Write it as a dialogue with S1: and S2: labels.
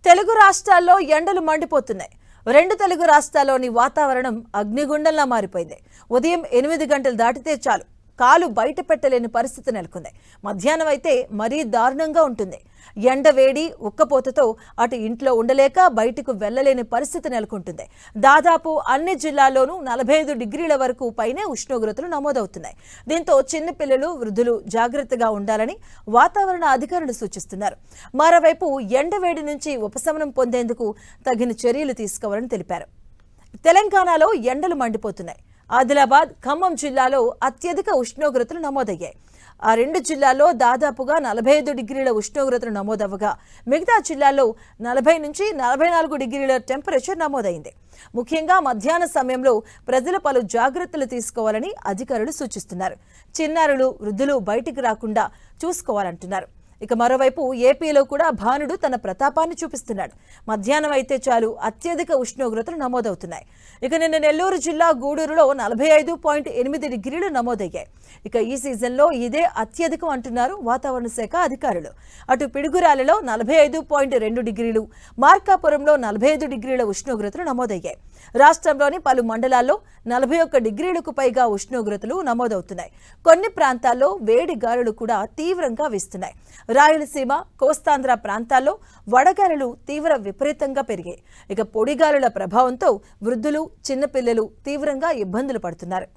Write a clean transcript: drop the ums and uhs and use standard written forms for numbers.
S1: తెలుగు రాష్ట్రాల్లో ఎండలు మండిపోతున్నాయి. రెండు తెలుగు రాష్ట్రాల్లోని వాతావరణం అగ్నిగుండంలా మారిపోయింది. ఉదయం 8 గంటలు దాటితే చాలు కాలు బయట పెట్టలేని పరిస్థితి నెలకొంది. మధ్యాహ్నం అయితే మరీ దారుణంగా ఉంటుంది. ఎండ వేడి ఉక్కపోతతో అటు ఇంట్లో ఉండలేక బయటకు వెళ్లలేని పరిస్థితి నెలకొంటుంది. దాదాపు అన్ని జిల్లాల్లోనూ 45 డిగ్రీల వరకు పైనే ఉష్ణోగ్రతలు నమోదవుతున్నాయి. దీంతో చిన్నపిల్లలు వృద్ధులు జాగ్రత్తగా ఉండాలని వాతావరణ అధికారులు సూచిస్తున్నారు. మరోవైపు ఎండ వేడి నుంచి ఉపశమనం పొందేందుకు తగిన చర్యలు తీసుకోవాలని తెలిపారు. తెలంగాణలో ఎండలు మండిపోతున్నాయి. ఆదిలాబాద్, ఖమ్మం జిల్లాలో అత్యధిక ఉష్ణోగ్రతలు నమోదయ్యాయి. ఆ రెండు జిల్లాల్లో దాదాపుగా 45 డిగ్రీల ఉష్ణోగ్రతలు నమోదవ్వగా మిగతా జిల్లాల్లో 40 నుంచి 44 డిగ్రీల టెంపరేచర్ నమోదైంది. ముఖ్యంగా మధ్యాహ్న సమయంలో ప్రజలు పలు జాగ్రత్తలు తీసుకోవాలని అధికారులు సూచిస్తున్నారు. చిన్నారులు వృద్ధులు బయటికి రాకుండా చూసుకోవాలంటున్నారు. ఇక మరోవైపు ఏపీలో కూడా భానుడు తన ప్రతాపాన్ని చూపిస్తున్నాడు. మధ్యాహ్నం అయితే చాలు అత్యధిక ఉష్ణోగ్రతలు నమోదవుతున్నాయి. ఇక నిన్న నెల్లూరు జిల్లా గూడూరులో 45.8 డిగ్రీలు నమోదయ్యాయి. ఇక ఈ సీజన్లో ఇదే అత్యధికం అంటున్నారు వాతావరణ శాఖ అధికారులు. అటు పిడుగురాలలో 45.2 డిగ్రీలు, మార్కాపురంలో 45 డిగ్రీల ఉష్ణోగ్రతలు నమోదయ్యాయి. రాష్ట్రంలోని పలు మండలాల్లో 41 డిగ్రీలకు పైగా ఉష్ణోగ్రతలు నమోదవుతున్నాయి. కొన్ని ప్రాంతాల్లో వేడి గాలులు కూడా తీవ్రంగా వీస్తున్నాయి. రాయలసీమ, కోస్తాంధ్ర ప్రాంతాల్లో వడగాలులు విపరీతంగా పెరిగాయి. ఇక పొడిగాలుల ప్రభావంతో వృద్ధులు, చిన్నపిల్లలు తీవ్రంగా ఇబ్బందులు పడుతున్నారు.